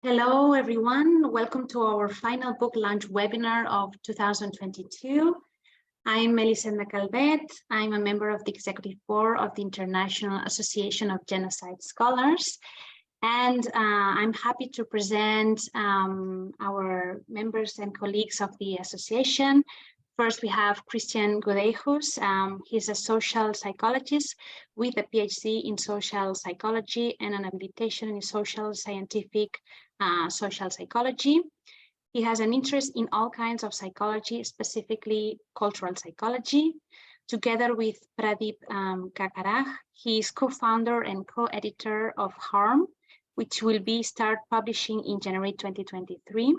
Hello, everyone. Welcome to our final book launch webinar of 2022. I'm Melisenda Calvet. I'm a member of the Executive Board of the International Association of Genocide Scholars. And I'm happy to present our members and colleagues of the association. First, we have Christian Godejus. He's a social psychologist with a PhD in social psychology and an habilitation in social scientific social psychology. He has an interest in all kinds of psychology, specifically cultural psychology. Together with Pradeep Kakaraj, he is co-founder and co-editor of Harm, which will be start publishing in January 2023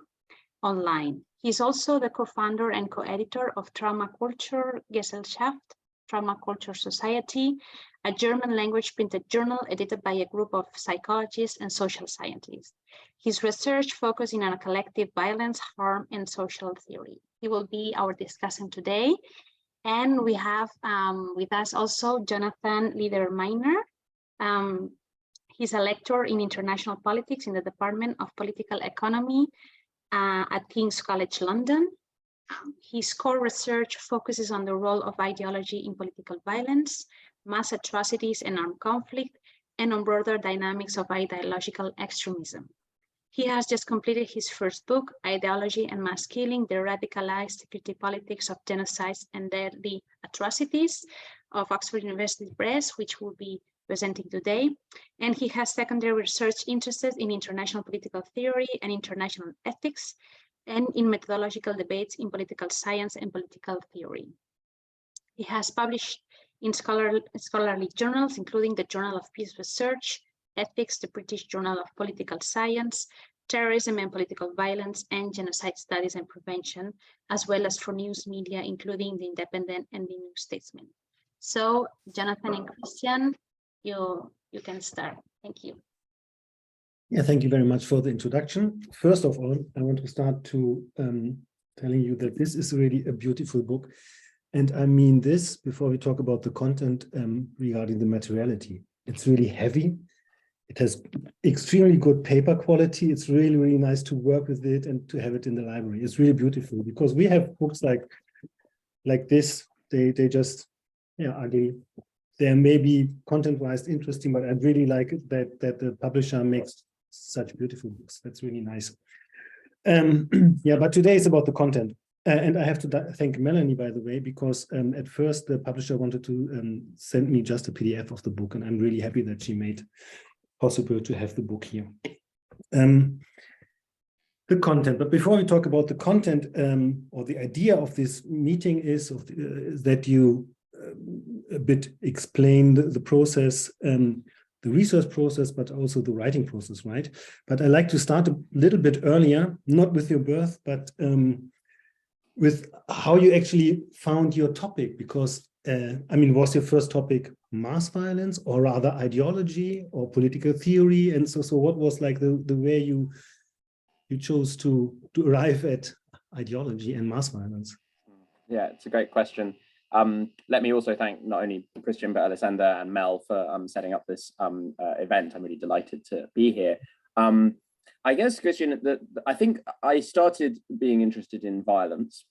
online. He's also the co-founder and co-editor of Trauma Culture Gesellschaft, Trauma Culture Society, a German language printed journal edited by a group of psychologists and social scientists. His research focusing on collective violence, harm, and social theory. He will be our discussant today. And we have with us also Jonathan Maynard. He's a lecturer in international politics in the Department of Political Economy at King's College London. His core research focuses on the role of ideology in political violence, mass atrocities and armed conflict, and on broader dynamics of ideological extremism. He has just completed his first book, Ideology and Mass Killing, the Radicalized Security Politics of Genocides and Deadly Atrocities of Oxford University Press, which will be presenting today. And he has secondary research interests in international political theory and international ethics, and in methodological debates in political science and political theory. He has published in scholarly journals, including the Journal of Peace Research, Ethics, the British Journal of Political Science, Terrorism and Political Violence, and Genocide Studies and Prevention, as well as for news media, including The Independent and The New Statesman. So, Jonathan and Christian, you can start. Thank you. Yeah, thank you very much for the introduction. First of all, I want to start to telling you that this is really a beautiful book. And I mean this before we talk about the content regarding the materiality. It's really heavy. It has extremely good paper quality. It's really, really nice to work with it and to have it in the library. It's really beautiful because we have books like this. They just, yeah, ugly. They're maybe content-wise interesting, but I really like it that the publisher makes such beautiful books. That's really nice. Yeah, but today is about the content. And I have to thank Melanie, by the way, because at first the publisher wanted to send me just a PDF of the book, and I'm really happy that she made possible to have the book here. The content, but before we talk about the content, or the idea of this meeting is that you a bit explain the process, the research process, but also the writing process, right? But I like to start a little bit earlier, not with your birth, but with how you actually found your topic, because I mean, was your first topic mass violence, or rather ideology or political theory? And so what was like the way you chose to arrive at ideology and mass violence? Yeah, it's a great question. Let me also thank not only Christian, but Alessandra and Mel for setting up this event. I'm really delighted to be here. I guess, Christian, I think I started being interested in violence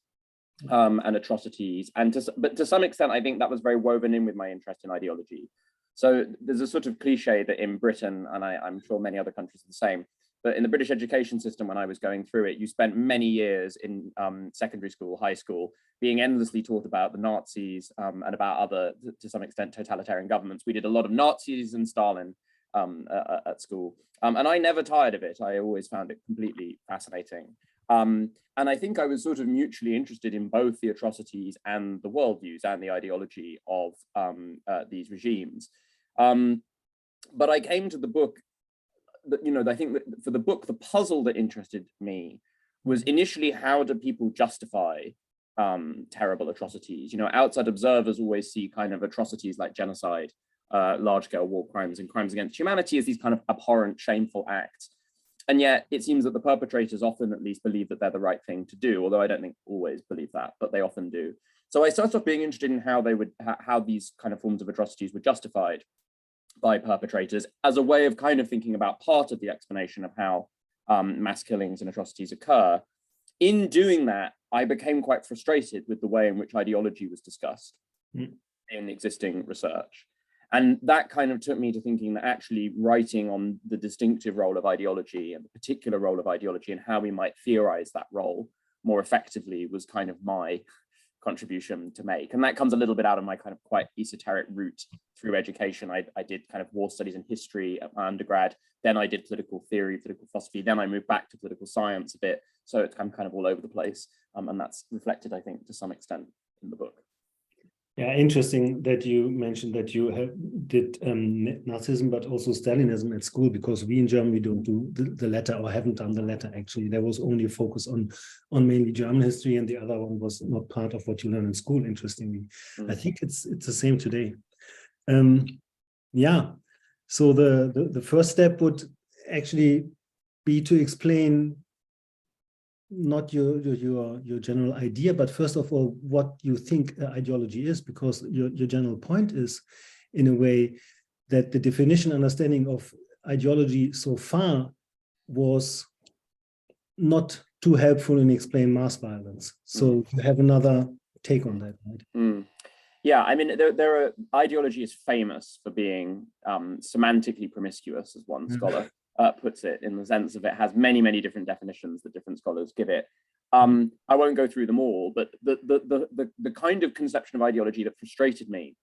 and atrocities, but to some extent, I think that was very woven in with my interest in ideology. So there's a sort of cliche that in Britain, and I'm sure many other countries are the same, but in the British education system, when I was going through it, you spent many years in secondary school, high school, being endlessly taught about the Nazis and about other, to some extent, totalitarian governments. We did a lot of Nazis and Stalin at school. And I never tired of it. I always found it completely fascinating. And I think I was sort of mutually interested in both the atrocities and the worldviews and the ideology of these regimes. But I came to the book, I think that for the book, the puzzle that interested me was initially, how do people justify terrible atrocities? Outside observers always see kind of atrocities like genocide, large-scale war crimes and crimes against humanity as these kind of abhorrent, shameful acts. And yet it seems that the perpetrators often at least believe that they're the right thing to do, although I don't think always believe that, but they often do. So I started off being interested in how these kind of forms of atrocities were justified by perpetrators as a way of kind of thinking about part of the explanation of how mass killings and atrocities occur. In doing that, I became quite frustrated with the way in which ideology was discussed in existing research. And that kind of took me to thinking that actually writing on the distinctive role of ideology and the particular role of ideology and how we might theorize that role more effectively was kind of my contribution to make. And that comes a little bit out of my kind of quite esoteric route through education. I did kind of war studies and history at my undergrad. Then I did political theory, political philosophy. Then I moved back to political science a bit. So it's kind of all over the place. And that's reflected, I think, to some extent in the book. Yeah, interesting that you mentioned that you did Nazism, but also Stalinism at school, because we in Germany don't do the latter, or haven't done the latter. Actually, there was only a focus on mainly German history, and the other one was not part of what you learn in school. Interestingly, I think it's the same today. Yeah. So the first step would actually be to explain not your general idea, but first of all, what you think ideology is, because your general point is, in a way, that the definition, understanding of ideology so far was not too helpful in explaining mass violence. So you have another take on that, right? Yeah, I mean, ideology is famous for being semantically promiscuous, as one scholar puts it, in the sense of it has many, many different definitions that different scholars give it. I won't go through them all, but the kind of conception of ideology that frustrated me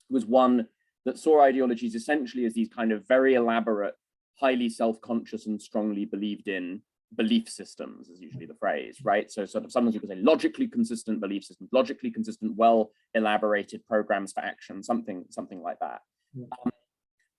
was one that saw ideologies essentially as these kind of very elaborate, highly self-conscious and strongly believed in belief systems, is usually the phrase, right? So sort of sometimes people say logically consistent belief systems, logically consistent, well elaborated programs for action, something like that.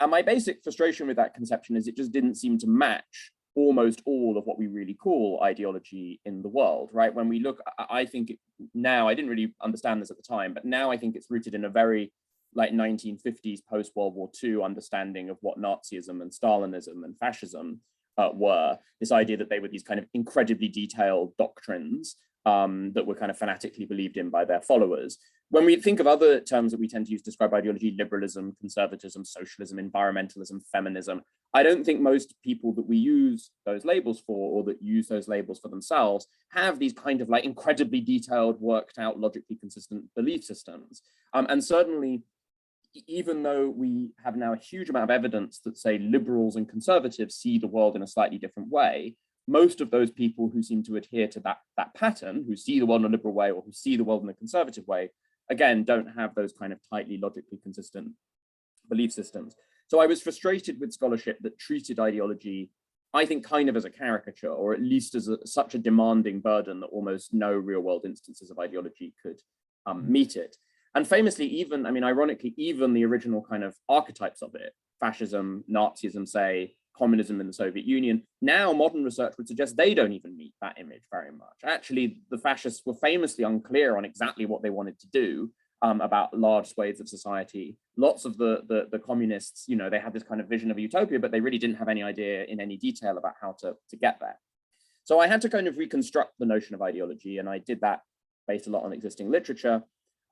And my basic frustration with that conception is it just didn't seem to match almost all of what we really call ideology in the world, right? When we look, I think now, I didn't really understand this at the time, but now I think it's rooted in a very like 1950s post-World War II understanding of what Nazism and Stalinism and fascism were. This idea that they were these kind of incredibly detailed doctrines that were kind of fanatically believed in by their followers. When we think of other terms that we tend to use to describe ideology, liberalism, conservatism, socialism, environmentalism, feminism, I don't think most people that we use those labels for, or that use those labels for themselves, have these kind of like incredibly detailed, worked out, logically consistent belief systems. And certainly, even though we have now a huge amount of evidence that say liberals and conservatives see the world in a slightly different way, most of those people who seem to adhere to that pattern, who see the world in a liberal way or who see the world in a conservative way, again, don't have those kind of tightly logically consistent belief systems. So I was frustrated with scholarship that treated ideology, I think, kind of as a caricature, or at least as such a demanding burden that almost no real world instances of ideology could meet it. And famously, even, I mean, ironically, even the original kind of archetypes of it, fascism, Nazism, say, communism in the Soviet Union, now modern research would suggest they don't even meet that image very much. Actually, the fascists were famously unclear on exactly what they wanted to do about large swathes of society. Lots of the communists, you know, they had this kind of vision of a utopia, but they really didn't have any idea in any detail about how to get there. So I had to kind of reconstruct the notion of ideology, and I did that based a lot on existing literature.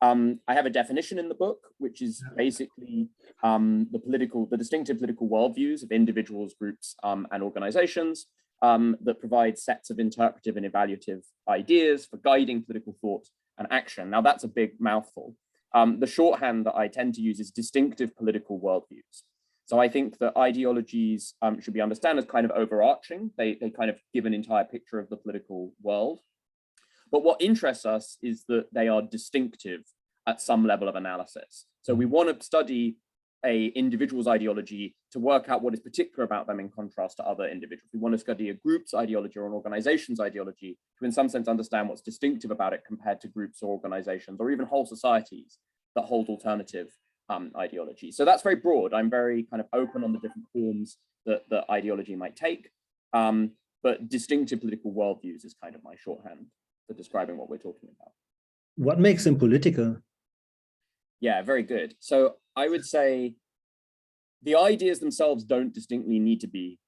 I have a definition in the book, which is basically the distinctive political worldviews of individuals, groups, and organizations that provide sets of interpretive and evaluative ideas for guiding political thought and action. Now, that's a big mouthful. The shorthand that I tend to use is distinctive political worldviews. So I think that ideologies should be understood as kind of overarching. They kind of give an entire picture of the political world. But what interests us is that they are distinctive at some level of analysis. So we want to study an individual's ideology to work out what is particular about them in contrast to other individuals. We want to study a group's ideology or an organization's ideology to, in some sense, understand what's distinctive about it compared to groups or organizations or even whole societies that hold alternative ideology. So that's very broad. I'm very kind of open on the different forms that ideology might take. But distinctive political worldviews is kind of my shorthand for describing what we're talking about. What makes them political? Yeah, very good. So I would say the ideas themselves don't distinctly need to be,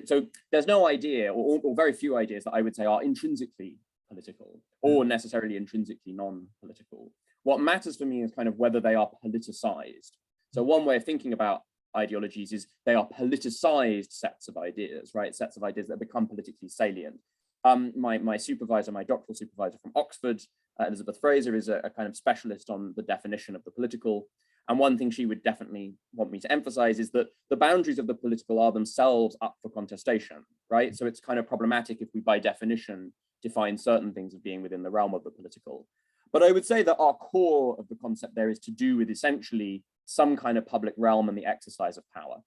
so there's no idea or very few ideas that I would say are intrinsically political or necessarily intrinsically non-political. What matters for me is kind of whether they are politicized. So one way of thinking about ideologies is they are politicized sets of ideas, right? Sets of ideas that become politically salient. My supervisor, my doctoral supervisor from Oxford, Elizabeth Fraser, is a kind of specialist on the definition of the political. And one thing she would definitely want me to emphasize is that the boundaries of the political are themselves up for contestation, right? So it's kind of problematic if we, by definition, define certain things as being within the realm of the political. But I would say that our core of the concept there is to do with essentially some kind of public realm and the exercise of power.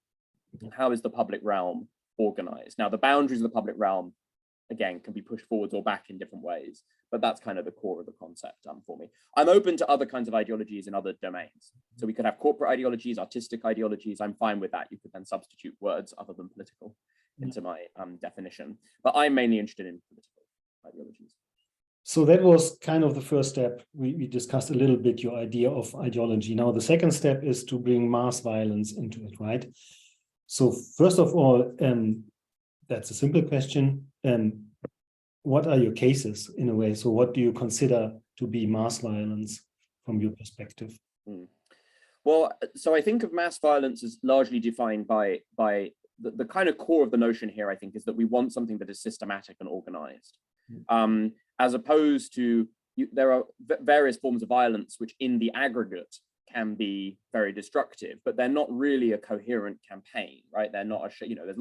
How is the public realm organized? Now, the boundaries of the public realm, again, can be pushed forwards or back in different ways, but that's kind of the core of the concept for me. I'm open to other kinds of ideologies in other domains. So we could have corporate ideologies, artistic ideologies. I'm fine with that. You could then substitute words other than political into my definition, but I'm mainly interested in political ideologies. So that was kind of the first step. We discussed a little bit your idea of ideology. Now, the second step is to bring mass violence into it, right? So first of all, that's a simple question. What are your cases in a way? So what do you consider to be mass violence from your perspective? Well, so I think of mass violence as largely defined by the kind of core of the notion here, I think, is that we want something that is systematic and organized. As opposed to, there are various forms of violence which in the aggregate can be very destructive, but they're not really a coherent campaign, right? They're not there's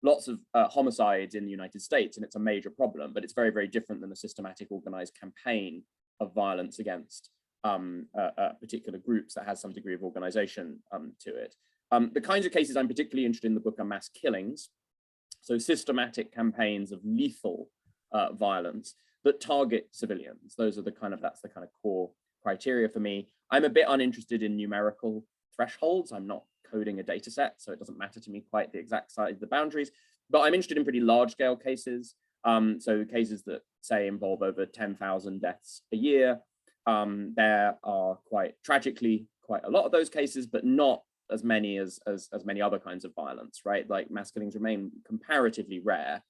lots of homicides in the United States, and it's a major problem, but it's very, very different than a systematic organized campaign of violence against particular groups that has some degree of organization to it. The kinds of cases I'm particularly interested in the book are mass killings. So systematic campaigns of lethal violence that target civilians. That's the kind of core criteria for me. I'm a bit uninterested in numerical thresholds. I'm not coding a data set, so it doesn't matter to me quite the exact size of the boundaries, but I'm interested in pretty large scale cases. So cases that say involve over 10,000 deaths a year. There are quite tragically quite a lot of those cases, but not as many as many other kinds of violence, right? Like mass killings remain comparatively rare.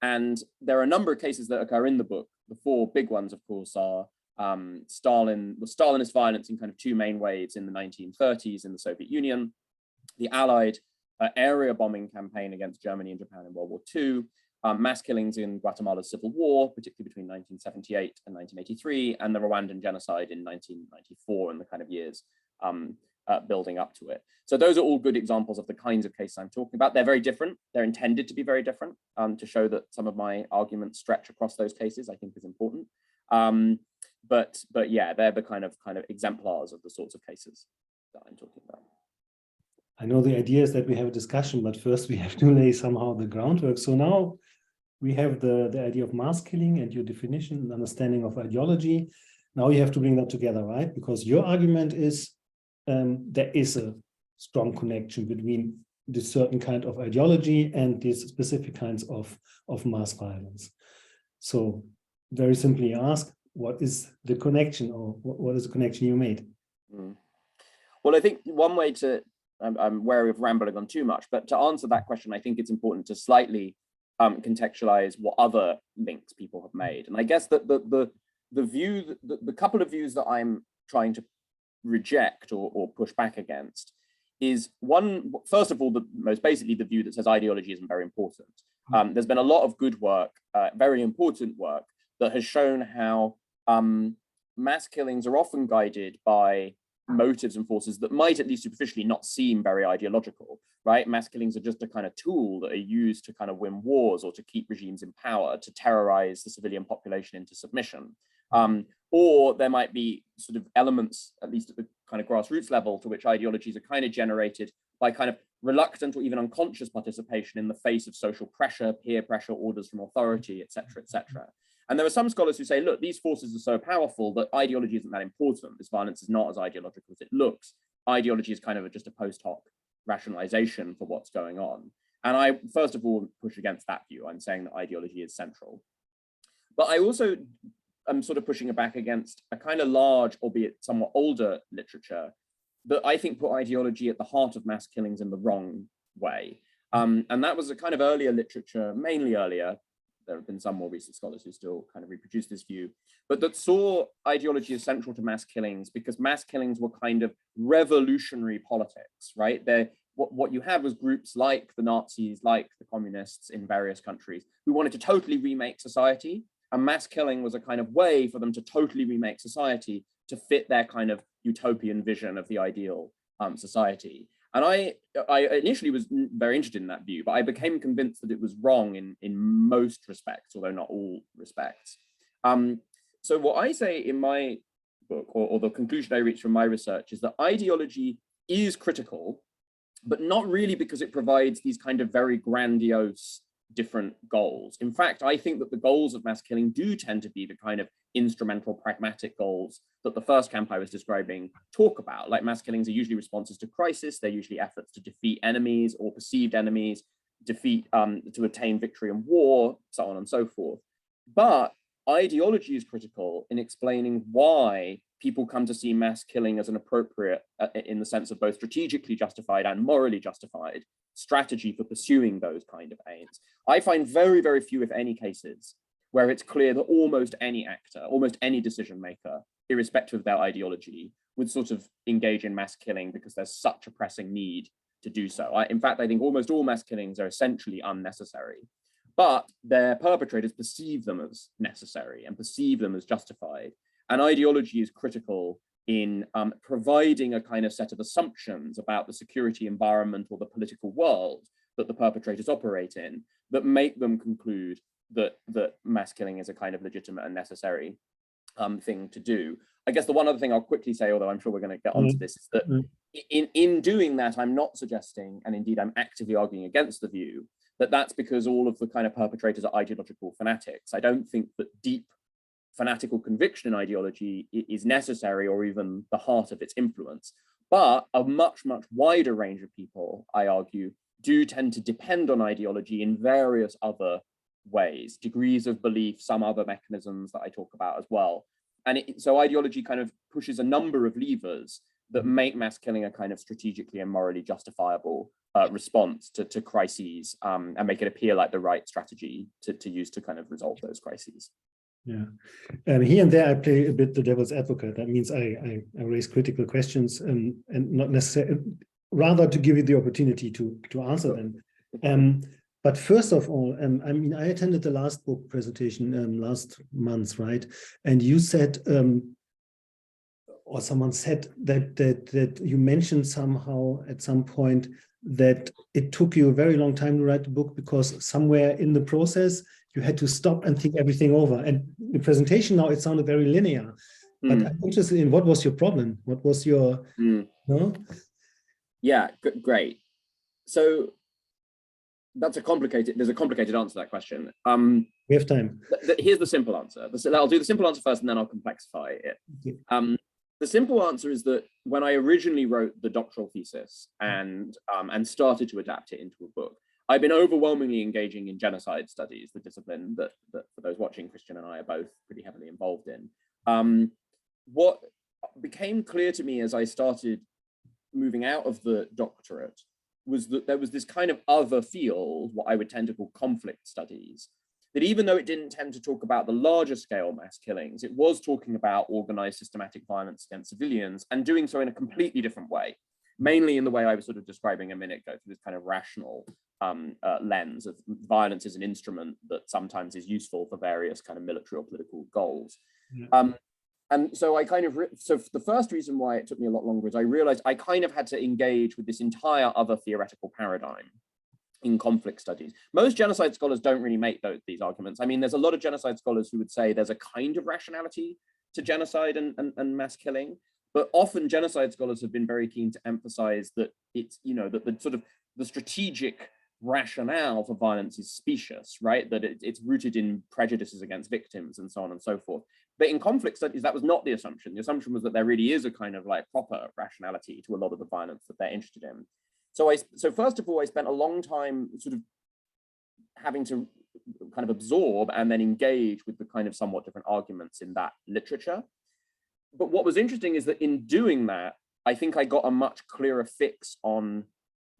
And there are a number of cases that occur in the book. The four big ones, of course, are Stalinist violence in kind of two main waves in the 1930s in the Soviet Union, the Allied area bombing campaign against Germany and Japan in World War II, mass killings in Guatemala's civil war, particularly between 1978 and 1983, and the Rwandan genocide in 1994 and the kind of years building up to it. So those are all good examples of the kinds of cases I'm talking about. They're very different. They're intended to be very different to show that some of my arguments stretch across those cases, I think is important. But yeah, they're the kind of exemplars of the sorts of cases that I'm talking about. I know the idea is that we have a discussion, but first we have to lay somehow the groundwork. So now we have the idea of mass killing and your definition and understanding of ideology. Now you have to bring that together, right? Because your argument is there is a strong connection between this certain kind of ideology and these specific kinds of mass violence. So very simply ask, what is the connection, or what is the connection you made? Well, I think one way to, I'm wary of rambling on too much, but to answer that question, I think it's important to slightly contextualize what other links people have made. And I guess that the couple of views that I'm trying to reject or push back against is one, first of all, most basically the view that says ideology isn't very important. There's been a lot of good work, very important work, that has shown how mass killings are often guided by motives and forces that might, at least superficially, not seem very ideological, right? Mass killings are just a kind of tool that are used to kind of win wars or to keep regimes in power, to terrorize the civilian population into submission. Or there might be sort of elements, at least at the kind of grassroots level, to which ideologies are kind of generated by kind of reluctant or even unconscious participation in the face of social pressure, peer pressure, orders from authority, et cetera, et cetera. And there are some scholars who say, look, these forces are so powerful that ideology isn't that important. This violence is not as ideological as it looks. Ideology is kind of just a post hoc rationalization for what's going on. And I, first of all, push against that view. I'm saying that ideology is central. But I also am sort of pushing it back against a kind of large, albeit somewhat older literature that I think put ideology at the heart of mass killings in the wrong way. And that was a kind of earlier literature, mainly earlier, there have been some more recent scholars who still kind of reproduce this view, but that saw ideology as central to mass killings because mass killings were kind of revolutionary politics, right? What you had was groups like the Nazis, like the communists in various countries, who wanted to totally remake society, and mass killing was a kind of way for them to totally remake society to fit their kind of utopian vision of the ideal society. And I initially was very interested in that view, but I became convinced that it was wrong in most respects, although not all respects. So what I say in my book, or the conclusion I reached from my research, is that ideology is critical, but not really because it provides these kind of very grandiose different goals. In fact, I think that the goals of mass killing do tend to be the kind of instrumental, pragmatic goals that the first camp I was describing talk about. Like, mass killings are usually responses to crisis. They're usually efforts to defeat enemies or perceived enemies, to attain victory in war, so on and so forth. But ideology is critical in explaining why people come to see mass killing as an appropriate, in the sense of both strategically justified and morally justified, strategy for pursuing those kind of aims. I find very, very few, if any, cases where it's clear that almost any actor, almost any decision maker, irrespective of their ideology, would sort of engage in mass killing because there's such a pressing need to do so. In fact, I think almost all mass killings are essentially unnecessary, but their perpetrators perceive them as necessary and perceive them as justified. And ideology is critical in providing a kind of set of assumptions about the security environment or the political world that the perpetrators operate in that make them conclude that mass killing is a kind of legitimate and necessary thing to do. I guess the one other thing I'll quickly say, although I'm sure we're going to get onto this, is that in doing that, I'm not suggesting, and indeed I'm actively arguing against the view, that that's because all of the kind of perpetrators are ideological fanatics. I don't think that deep fanatical conviction in ideology is necessary or even the heart of its influence. But a much, much wider range of people, I argue, do tend to depend on ideology in various other ways, degrees of belief, some other mechanisms that I talk about as well. And so ideology kind of pushes a number of levers that make mass killing a kind of strategically and morally justifiable response to crises, and make it appear like the right strategy to use to kind of resolve those crises. Yeah, here and there I play a bit the devil's advocate. That means I raise critical questions and not necessarily, rather to give you the opportunity to answer them. But first of all, I mean, I attended the last book presentation last month, right? And you said, or someone said that you mentioned somehow at some point that it took you a very long time to write the book because somewhere in the process you had to stop and think everything over. And the presentation now, it sounded very linear. But I'm interested in, what was your problem? What was your, no? Yeah, great. So there's a complicated answer to that question. We have time. Here's the simple answer. I'll do the simple answer first and then I'll complexify it. Okay. The simple answer is that when I originally wrote the doctoral thesis and started to adapt it into a book, I've been overwhelmingly engaging in genocide studies, the discipline that for those watching, Christian and I are both pretty heavily involved in. What became clear to me as I started moving out of the doctorate was that there was this kind of other field, what I would tend to call conflict studies, that even though it didn't tend to talk about the larger scale mass killings, it was talking about organized systematic violence against civilians and doing so in a completely different way, mainly in the way I was sort of describing a minute ago, through this kind of rational lens of violence as an instrument that sometimes is useful for various kind of military or political goals. Yeah. And so so the first reason why it took me a lot longer is I realized I kind of had to engage with this entire other theoretical paradigm in conflict studies. Most genocide scholars don't really make these arguments. I mean, there's a lot of genocide scholars who would say there's a kind of rationality to genocide and mass killing, but often genocide scholars have been very keen to emphasize that it's, that the sort of the strategic rationale for violence is specious, right? That it's rooted in prejudices against victims and so on and so forth. But in conflict studies, that was not the assumption. The assumption was that there really is a kind of like proper rationality to a lot of the violence that they're interested in. So first of all, I spent a long time sort of having to kind of absorb and then engage with the kind of somewhat different arguments in that literature. But what was interesting is that in doing that, I think I got a much clearer fix on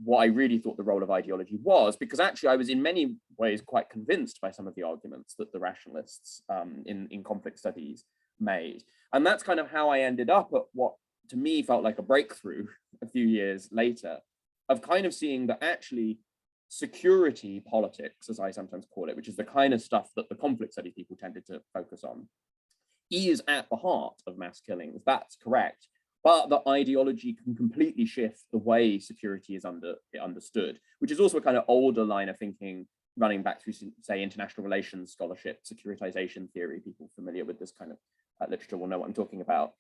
what I really thought the role of ideology was, because actually I was in many ways quite convinced by some of the arguments that the rationalists in conflict studies made. And that's kind of how I ended up at what to me felt like a breakthrough a few years later, of kind of seeing that actually security politics, as I sometimes call it, which is the kind of stuff that the conflict studies people tended to focus on, is at the heart of mass killings. That's correct. But the ideology can completely shift the way security is understood, which is also a kind of older line of thinking running back through, say, international relations scholarship, securitization theory. People familiar with this kind of literature will know what I'm talking about.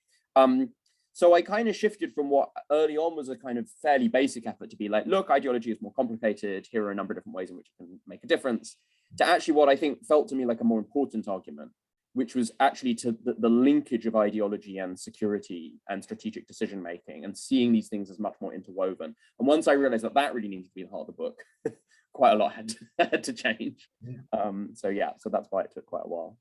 So I kind of shifted from what early on was a kind of fairly basic effort to be like, look, ideology is more complicated. Here are a number of different ways in which it can make a difference, to actually what I think felt to me like a more important argument, which was actually to the linkage of ideology and security and strategic decision making, and seeing these things as much more interwoven. And once I realized that that really needed to be the heart of the book, quite a lot had to change. Yeah. So that's why it took quite a while.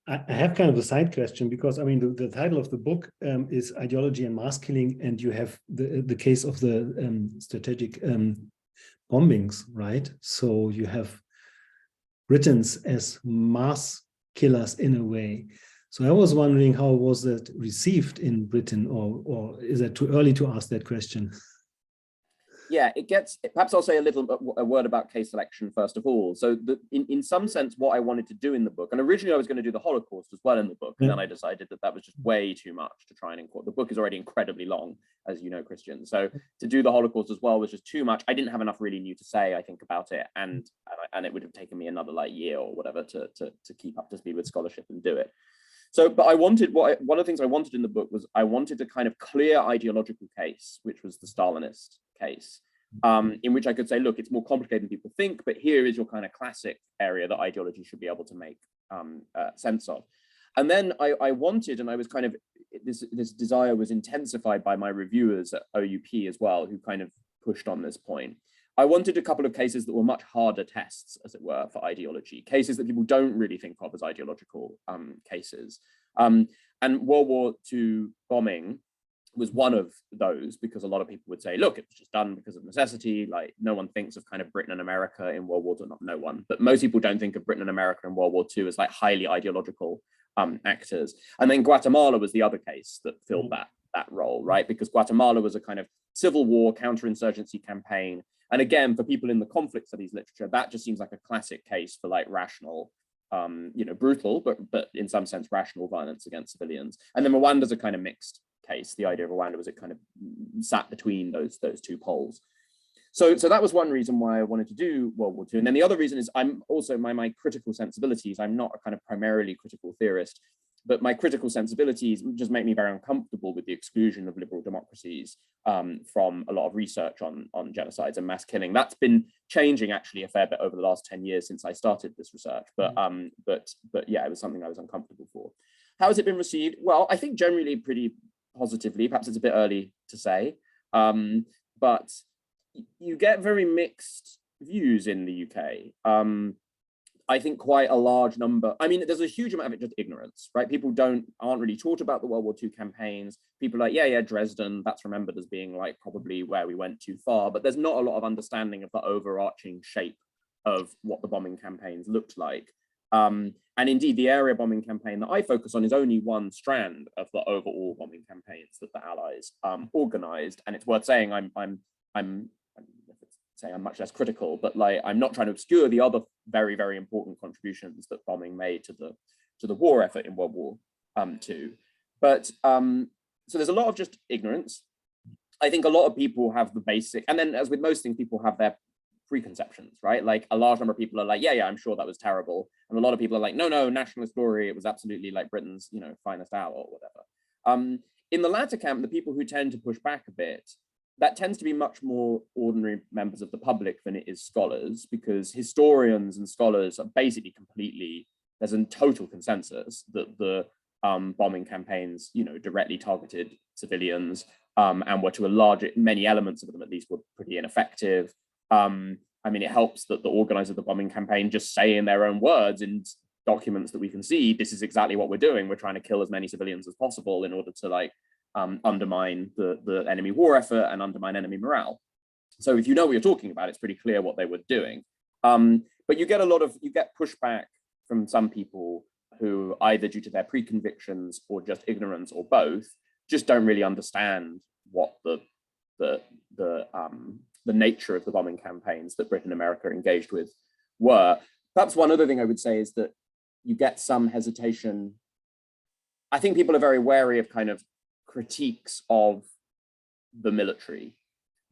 I have kind of a side question, because I mean the title of the book is Ideology and Mass Killing, and you have the case of the strategic bombings, right? So you have Britons as mass killers in a way. So I was wondering, how was that received in Britain, or is it too early to ask that question? Yeah, it gets, perhaps I'll say a word about case selection first of all. So in some sense, what I wanted to do in the book, and originally I was going to do the Holocaust as well in the book, and then I decided that that was just way too much to try and include. The book is already incredibly long, as you know, Christian. So to do the Holocaust as well was just too much. I didn't have enough really new to say, I think, about it, and it would have taken me another like year or whatever to keep up to speed with scholarship and do it. So, but I wanted, one of the things I wanted in the book was I wanted a kind of clear ideological case, which was the Stalinist case, in which I could say, look, it's more complicated than people think, but here is your kind of classic area that ideology should be able to make sense of. And then I wanted, and I was kind of, this desire was intensified by my reviewers at OUP as well, who kind of pushed on this point. I wanted a couple of cases that were much harder tests, as it were, for ideology, cases that people don't really think of as ideological cases. And World War II bombing was one of those, because a lot of people would say, look, it was just done because of necessity. Like, no one thinks of kind of Britain and America in World War II, not no one, but most people don't think of Britain and America in World War II as like highly ideological actors. And then Guatemala was the other case that filled that role, right? Because Guatemala was a kind of civil war counterinsurgency campaign. And again, for people in the conflict studies literature, that just seems like a classic case for like rational, brutal, but in some sense rational violence against civilians. And then Rwanda's a kind of mixed case. The idea of Rwanda was it kind of sat between those two poles. So that was one reason why I wanted to do World War II. And then the other reason is I'm also my critical sensibilities. I'm not a kind of primarily critical theorist, but my critical sensibilities just make me very uncomfortable with the exclusion of liberal democracies from a lot of research on genocides and mass killing. That's been changing actually a fair bit over the last 10 years since I started this research. But yeah, it was something I was uncomfortable for. How has it been received? Well, I think generally pretty positively. Perhaps it's a bit early to say, but you get very mixed views in the UK. I think quite a large number. I mean, there's a huge amount of it just ignorance, right? People aren't really taught about the World War II campaigns. People are like, yeah, Dresden, that's remembered as being like probably where we went too far, but there's not a lot of understanding of the overarching shape of what the bombing campaigns looked like. And indeed, the area bombing campaign that I focus on is only one strand of the overall bombing campaigns that the Allies organized. And it's worth saying I'm much less critical, but like I'm not trying to obscure the other very, very important contributions that bombing made to the war effort in World War II. But so there's a lot of just ignorance. I think a lot of people have the basic, and then as with most things, people have their preconceptions, right? Like a large number of people are like, yeah, I'm sure that was terrible. And a lot of people are like, no, nationalist glory, it was absolutely like Britain's, finest hour or whatever. In the latter camp, the people who tend to push back a bit, that tends to be much more ordinary members of the public than it is scholars, because historians and scholars are basically there's a total consensus that the bombing campaigns, directly targeted civilians and were to many elements of them at least were pretty ineffective. I mean, it helps that the organizers of the bombing campaign just say in their own words in documents that we can see, this is exactly what we're doing. We're trying to kill as many civilians as possible in order to undermine the enemy war effort and undermine enemy morale. So if you know what you're talking about, it's pretty clear what they were doing. But you get pushback from some people who, either due to their pre-convictions or just ignorance or both, just don't really understand what the nature of the bombing campaigns that Britain and America engaged with were. Perhaps one other thing I would say is that you get some hesitation. I think people are very wary of kind of critiques of the military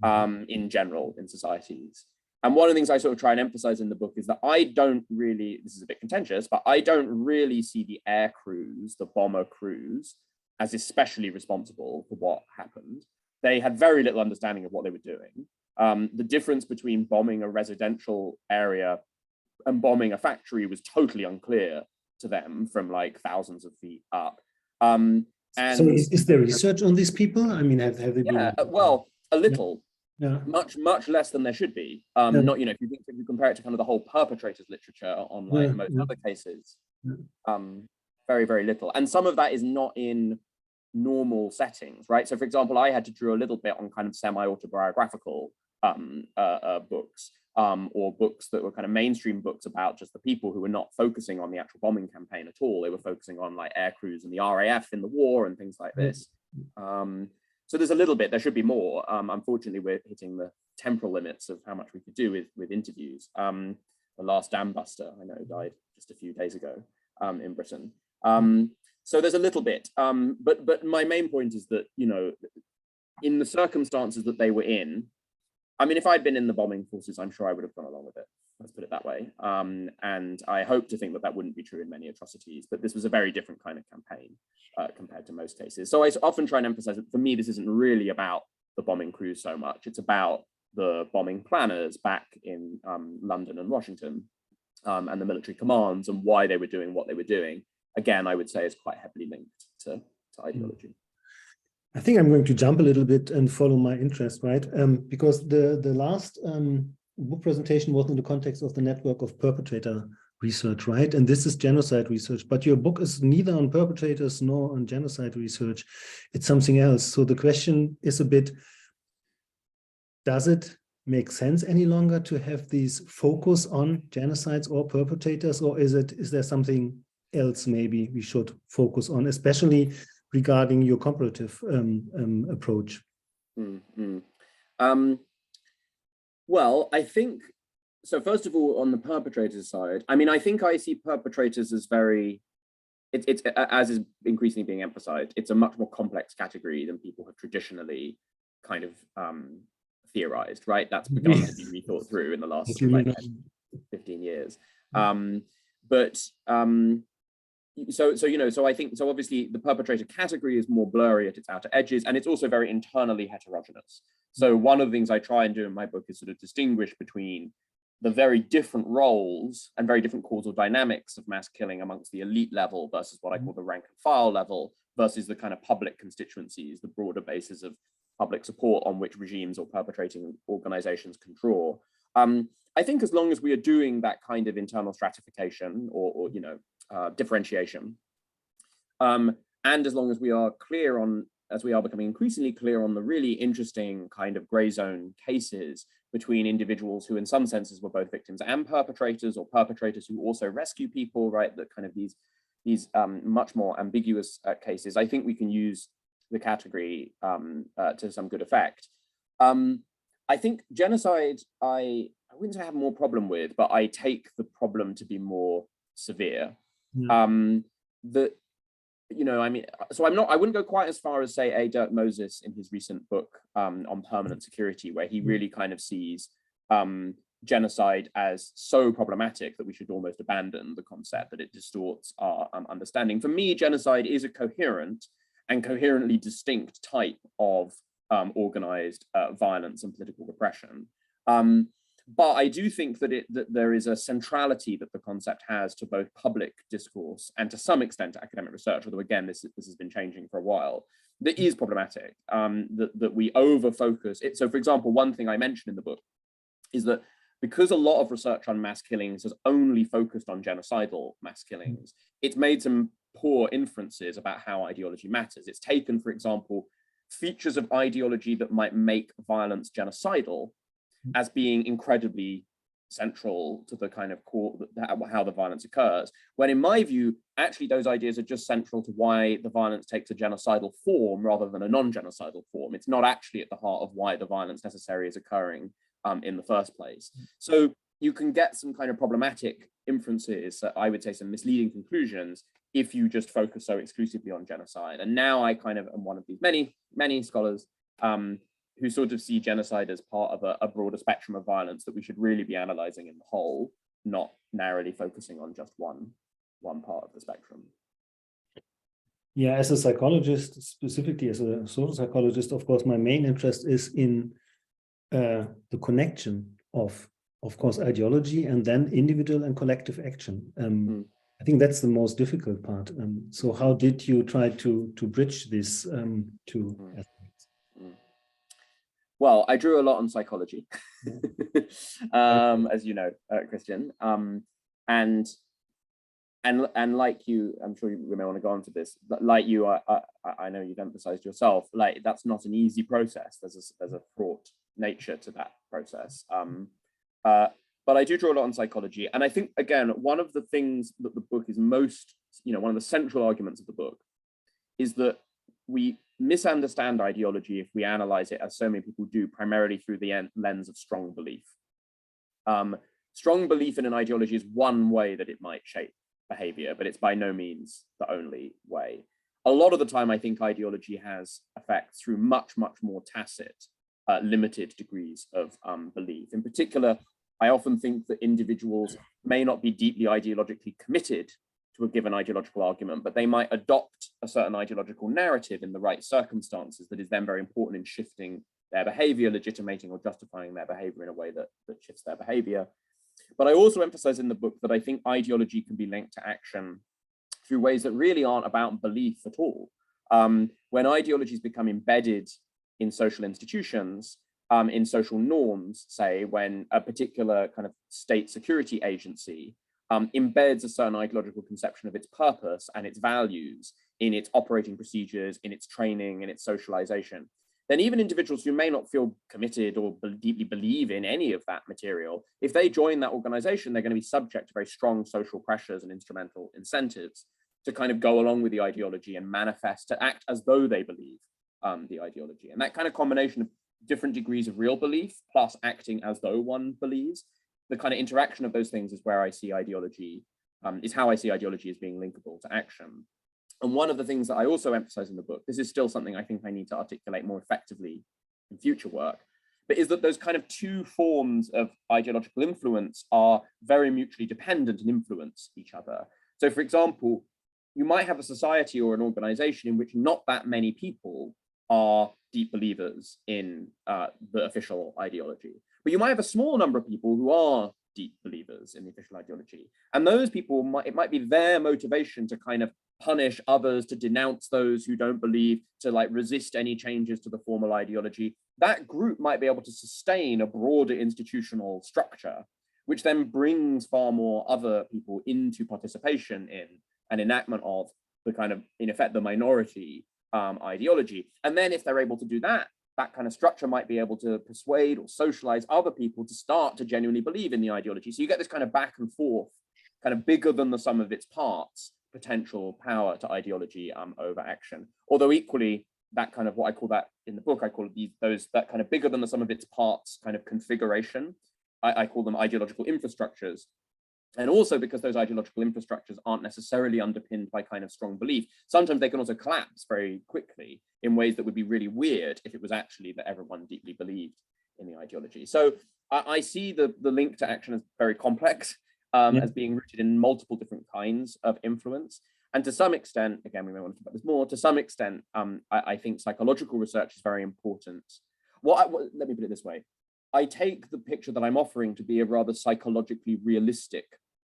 in general in societies. And one of the things I sort of try and emphasize in the book is that I don't really, this is a bit contentious, but I don't really see the air crews, the bomber crews, as especially responsible for what happened. They had very little understanding of what they were doing. The difference between bombing a residential area and bombing a factory was totally unclear to them from like thousands of feet up. And so is there research on these people? I mean, have they been? Well, a little. Yeah. Much less than there should be. Not, you know, if you compare it to kind of the whole perpetrators literature on like most other cases, very, very little. And some of that is not in normal settings, right? So for example, I had to draw a little bit on kind of semi-autobiographical books, or books that were kind of mainstream books about just the people who were not focusing on the actual bombing campaign at all. They were focusing on like air crews and the RAF in the war and things like this. So there's a little bit, there should be more. Unfortunately, we're hitting the temporal limits of how much we could do with interviews. The last dam buster, I know, died just a few days ago in Britain. So there's a little bit, but my main point is that, you know, in the circumstances that they were in, I mean, if I'd been in the bombing forces, I'm sure I would have gone along with it. Let's put it that way. And I hope to think that that wouldn't be true in many atrocities, but this was a very different kind of campaign compared to most cases. So I often try and emphasize that for me, this isn't really about the bombing crews so much. It's about the bombing planners back in London and Washington, and the military commands and why they were doing what they were doing. Again, I would say is quite heavily linked to ideology. I think I'm going to jump a little bit and follow my interest, right? Because the last book presentation was in the context of the network of perpetrator research, right? And this is genocide research, but your book is neither on perpetrators nor on genocide research. It's something else. So the question is a bit, does it make sense any longer to have these focus on genocides or perpetrators, or is there something else maybe we should focus on, especially regarding your comparative approach? Well, I think, so first of all, on the perpetrators side, I mean, I think I see perpetrators as very, it's as is increasingly being emphasized, it's a much more complex category than people have traditionally kind of theorized, right? That's begun to be rethought through in the last like 15 years. So you know, so I think, so obviously the perpetrator category is more blurry at its outer edges, and it's also very internally heterogeneous. So one of the things I try and do in my book is sort of distinguish between the very different roles and very different causal dynamics of mass killing amongst the elite level versus what I call the rank and file level versus the kind of public constituencies, the broader basis of public support on which regimes or perpetrating organizations can draw. I think as long as we are doing that kind of internal stratification or you know, differentiation, and as long as we are clear on, as we are becoming increasingly clear on the really interesting kind of gray zone cases between individuals who in some senses were both victims and perpetrators, or perpetrators who also rescue people, right? That kind of these much more ambiguous cases, I think we can use the category to some good effect. I think genocide, I wouldn't say I have more problem with, but I take the problem to be more severe. That, you know, I mean, so I wouldn't go quite as far as say A. Dirk Moses in his recent book on permanent security, where he really kind of sees genocide as so problematic that we should almost abandon the concept, that it distorts our understanding. For me, genocide is a coherent and coherently distinct type of organized violence and political repression. But I do think that there is a centrality that the concept has to both public discourse and to some extent to academic research, although again, this has been changing for a while, that is problematic, that we over-focus it. So for example, one thing I mentioned in the book is that because a lot of research on mass killings has only focused on genocidal mass killings, it's made some poor inferences about how ideology matters. It's taken, for example, features of ideology that might make violence genocidal as being incredibly central to the kind of core, how the violence occurs, when in my view, actually those ideas are just central to why the violence takes a genocidal form rather than a non-genocidal form. It's not actually at the heart of why the violence necessarily is occurring in the first place. So you can get some kind of problematic inferences, I would say some misleading conclusions, if you just focus so exclusively on genocide. And now I kind of am one of these many scholars who sort of see genocide as part of a broader spectrum of violence that we should really be analyzing in the whole, not narrowly focusing on just one part of the spectrum. Yeah, as a psychologist, specifically as a social psychologist, of course, my main interest is in the connection of course, ideology and then individual and collective action. I think that's the most difficult part. So how did you try to bridge this two aspects? Well, I drew a lot on psychology, as you know, Christian, and like you, I'm sure we may want to go on to this, but like you, I know you've emphasized yourself, like that's not an easy process. There's a fraught nature to that process. But I do draw a lot on psychology. And I think, again, one of the things that the book is most, one of the central arguments of the book is that we misunderstand ideology if we analyze it, as so many people do, primarily through the lens of strong belief. Strong belief in an ideology is one way that it might shape behavior, but it's by no means the only way. A lot of the time, I think ideology has effects through much, much more tacit, limited degrees of belief. In particular, I often think that individuals may not be deeply ideologically committed to a given ideological argument, but they might adopt a certain ideological narrative in the right circumstances that is then very important in shifting their behavior, legitimating or justifying their behavior in a way that shifts their behavior. But I also emphasize in the book that I think ideology can be linked to action through ways that really aren't about belief at all. When ideologies become embedded in social institutions, in social norms, say, when a particular kind of state security agency embeds a certain ideological conception of its purpose and its values in its operating procedures, in its training, in its socialization, then even individuals who may not feel committed or deeply believe in any of that material, if they join that organization, they're going to be subject to very strong social pressures and instrumental incentives to kind of go along with the ideology and manifest, to act as though they believe the ideology. And that kind of combination of different degrees of real belief plus acting as though one believes, the kind of interaction of those things is where I see ideology, is how I see ideology as being linkable to action. And one of the things that I also emphasize in the book, this is still something I think I need to articulate more effectively in future work, but is that those kind of two forms of ideological influence are very mutually dependent and influence each other. So for example, you might have a society or an organization in which not that many people are deep believers in the official ideology, but you might have a small number of people who are deep believers in the official ideology. And those people, it might be their motivation to kind of punish others, to denounce those who don't believe, to like resist any changes to the formal ideology. That group might be able to sustain a broader institutional structure, which then brings far more other people into participation in an enactment of the kind of, in effect, the minority ideology. And then if they're able to do that, that kind of structure might be able to persuade or socialize other people to start to genuinely believe in the ideology. So you get this kind of back and forth, kind of bigger than the sum of its parts, potential power to ideology over action. Although equally, that kind of, what I call that in the book, I call it that kind of bigger than the sum of its parts kind of configuration. I call them ideological infrastructures. And also because those ideological infrastructures aren't necessarily underpinned by kind of strong belief, sometimes they can also collapse very quickly in ways that would be really weird if it was actually that everyone deeply believed in the ideology. So I see the link to action as very complex, as being rooted in multiple different kinds of influence. And to some extent, again, we may want to talk about this more, to some extent, I think psychological research is very important. Let me put it this way. I take the picture that I'm offering to be a rather psychologically realistic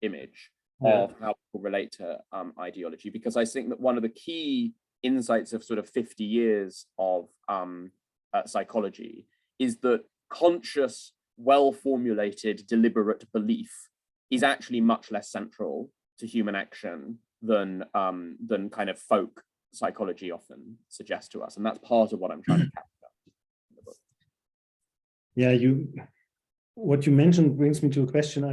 image of how people relate to ideology, because I think that one of the key insights of sort of 50 years of psychology is that conscious, well-formulated, deliberate belief is actually much less central to human action than kind of folk psychology often suggests to us. And that's part of what I'm trying to capture in the book. Yeah, what you mentioned brings me to a question I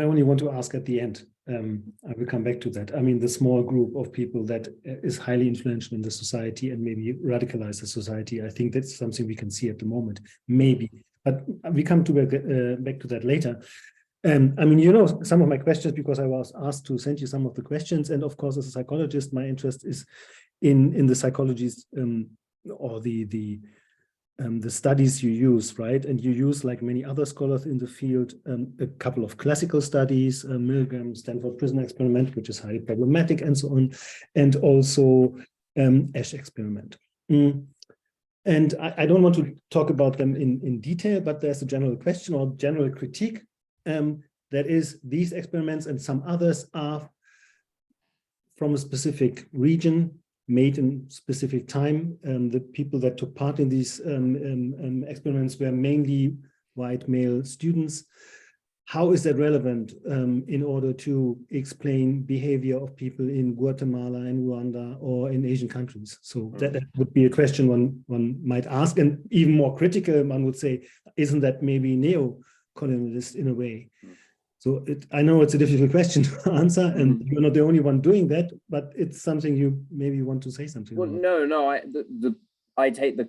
only want to ask at the end. I will come back to that. I mean, the small group of people that is highly influential in the society and maybe radicalize the society. I think that's something we can see at the moment, maybe, but we come to back to that later. I mean, you know, some of my questions, because I was asked to send you some of the questions. And of course, as a psychologist, my interest is in the psychologies or the studies you use, right? And you use, like many other scholars in the field, a couple of classical studies, Milgram, Stanford Prison Experiment, which is highly problematic, and so on, and also Ash experiment. And I don't want to talk about them in detail, but there's a general question or general critique. That is, these experiments and some others are from a specific region, made in specific time. The people that took part in these experiments were mainly white male students. How is that relevant in order to explain behavior of people in Guatemala and Rwanda or in Asian countries? So that would be a question one might ask, and even more critical, one would say, isn't that maybe neo-colonialist in a way? So I know it's a difficult question to answer, and you're not the only one doing that, but it's something you maybe want to say something about. No, I take the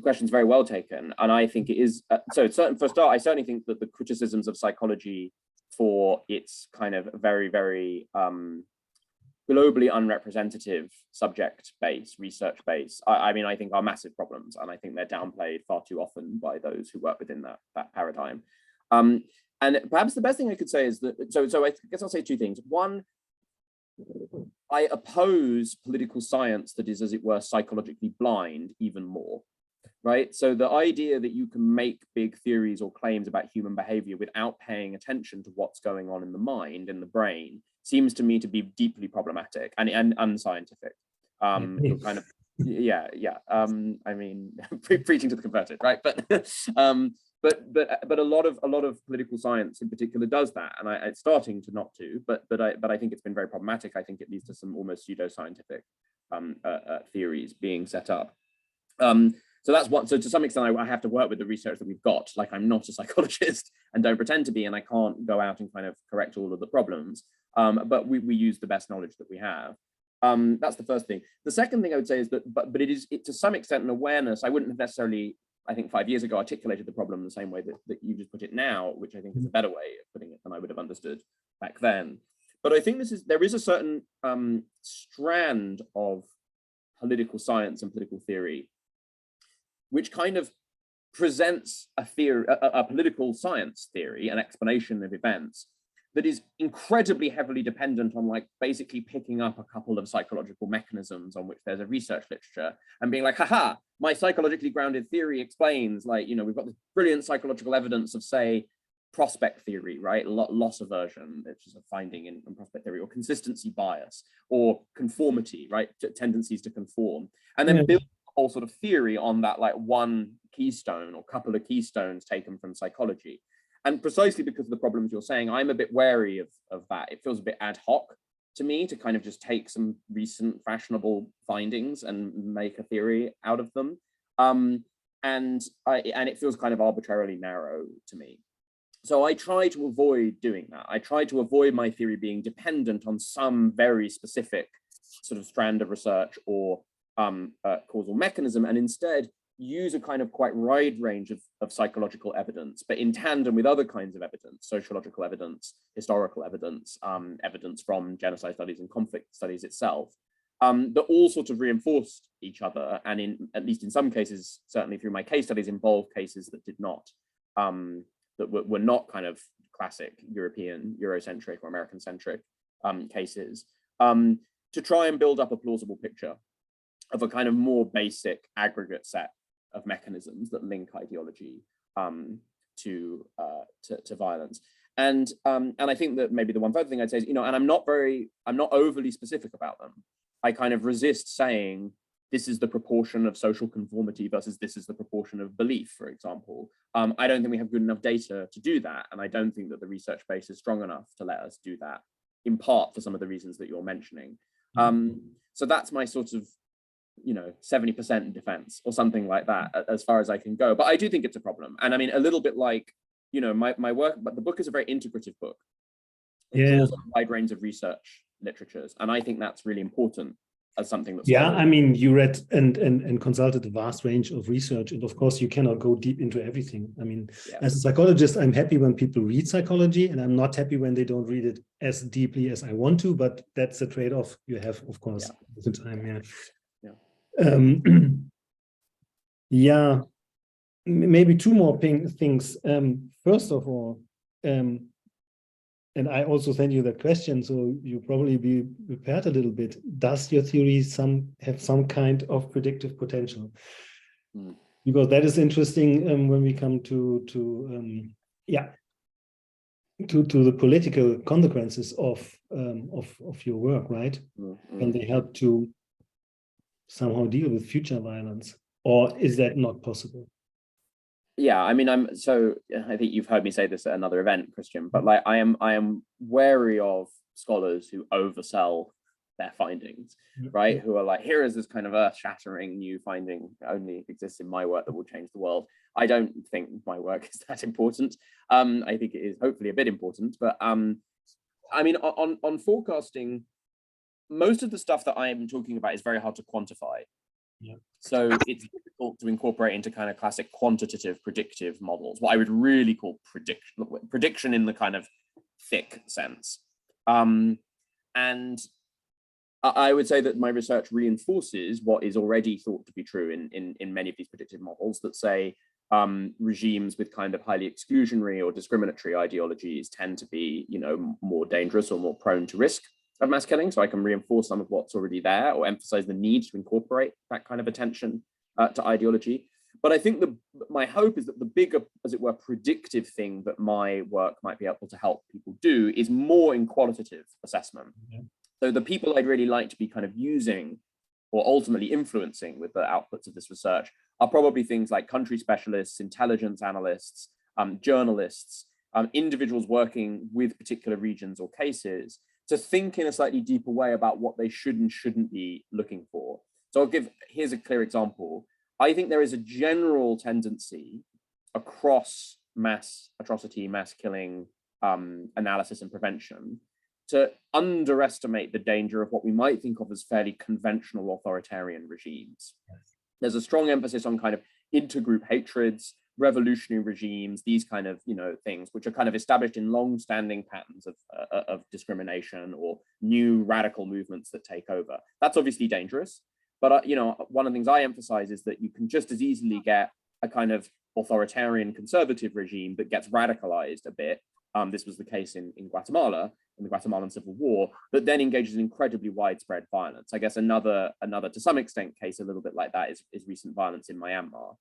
question's very well taken, and I think it is. So for a start, I certainly think that the criticisms of psychology for its kind of very, very globally unrepresentative subject base, research base, I mean, I think are massive problems, and I think they're downplayed far too often by those who work within that paradigm. And perhaps the best thing I could say is that, so I guess I'll say two things. One, I oppose political science that is, as it were, psychologically blind even more, right? So the idea that you can make big theories or claims about human behavior without paying attention to what's going on in the mind, in the brain, seems to me to be deeply problematic and unscientific. Kind of, yeah. I mean, preaching to the converted, right? But a lot of political science in particular does that, and it's starting to not to. But I think it's been very problematic. I think it leads to some almost pseudoscientific theories being set up. So that's what. So to some extent, I have to work with the research that we've got. Like, I'm not a psychologist and don't pretend to be, and I can't go out and kind of correct all of the problems. But we use the best knowledge that we have. That's the first thing. The second thing I would say is that, but it is to some extent an awareness. I wouldn't have necessarily, I think 5 years ago, articulated the problem the same way that you just put it now, which I think is a better way of putting it than I would have understood back then. But I think there is a certain strand of political science and political theory which kind of presents a political science theory, an explanation of events that is incredibly heavily dependent on, like, basically picking up a couple of psychological mechanisms on which there's a research literature and being like, haha, my psychologically grounded theory explains, like, you know, we've got this brilliant psychological evidence of, say, prospect theory, right? Loss aversion, which is a finding in prospect theory, or consistency bias, or conformity, right? Tendencies to conform. And then build a whole sort of theory on that, like, one keystone or couple of keystones taken from psychology. And precisely because of the problems you're saying, I'm a bit wary of that. It feels a bit ad hoc to me to kind of just take some recent fashionable findings and make a theory out of them. And it feels kind of arbitrarily narrow to me. So I try to avoid doing that. I try to avoid my theory being dependent on some very specific sort of strand of research or causal mechanism, and instead use a kind of quite wide range of psychological evidence, but in tandem with other kinds of evidence, sociological evidence, historical evidence, evidence from genocide studies and conflict studies itself, that all sort of reinforced each other, and at least in some cases, certainly through my case studies, involved cases that did not, that were not kind of classic European, Eurocentric or American-centric cases, to try and build up a plausible picture of a kind of more basic aggregate set of mechanisms that link ideology to violence. And I think that maybe the one further thing I'd say is, you know, and I'm not overly specific about them. I kind of resist saying this is the proportion of social conformity versus this is the proportion of belief, for example. I don't think we have good enough data to do that. And I don't think that the research base is strong enough to let us do that, in part for some of the reasons that you're mentioning. So that's my sort of 70% defense or something like that, as far as I can go. But I do think it's a problem. And I mean, a little bit like, my work, but the book is a very integrative book. It draws on a wide range of research literatures. And I think that's really important as something that's I mean, you read and consulted a vast range of research, and of course you cannot go deep into everything. I mean, as a psychologist, I'm happy when people read psychology, and I'm not happy when they don't read it as deeply as I want to, but that's a trade-off you have, of course, with the time. Maybe two more things. First of all, and I also sent you that question, so you probably be prepared a little bit. Does your theory have some kind of predictive potential? Because that is interesting when we come to the political consequences of your work, right? And they help to somehow deal with future violence, or is that not possible? Yeah, I mean, I think you've heard me say this at another event, Christian, but like I am wary of scholars who oversell their findings, right? Who are like, here is this kind of earth-shattering new finding that only exists in my work that will change the world. I don't think my work is that important. I think it is hopefully a bit important, but I mean, on forecasting, most of the stuff that I am talking about is very hard to quantify. So it's difficult to incorporate into kind of classic quantitative predictive models, what I would really call prediction in the kind of thick sense. And I would say that my research reinforces what is already thought to be true in many of these predictive models that say regimes with kind of highly exclusionary or discriminatory ideologies tend to be, more dangerous or more prone to risk of mass killing. So I can reinforce some of what's already there or emphasize the need to incorporate that kind of attention to ideology. But I think my hope is that the bigger, as it were, predictive thing that my work might be able to help people do is more in qualitative assessment. So the people I'd really like to be kind of using or ultimately influencing with the outputs of this research are probably things like country specialists, intelligence analysts, journalists, individuals working with particular regions or cases, to think in a slightly deeper way about what they should and shouldn't be looking for. So here's a clear example. I think there is a general tendency across mass atrocity, mass killing analysis and prevention to underestimate the danger of what we might think of as fairly conventional authoritarian regimes. There's a strong emphasis on kind of intergroup hatreds, revolutionary regimes, these kind of things which are kind of established in long-standing patterns of discrimination or new radical movements that take over. That's obviously dangerous, but one of the things I emphasize is that you can just as easily get a kind of authoritarian conservative regime that gets radicalized a bit. This was the case in Guatemala, in the Guatemalan Civil War, that then engages in incredibly widespread violence. I guess another to some extent case a little bit like that is recent violence in Myanmar.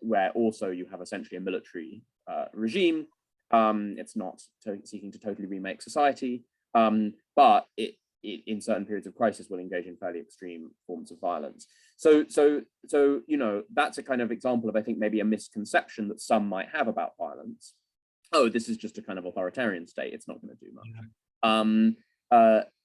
Where also you have essentially a military regime. It's not seeking to totally remake society, but it in certain periods of crisis will engage in fairly extreme forms of violence. So that's a kind of example of, I think, maybe a misconception that some might have about violence. Oh, this is just a kind of authoritarian state, it's not going to do much.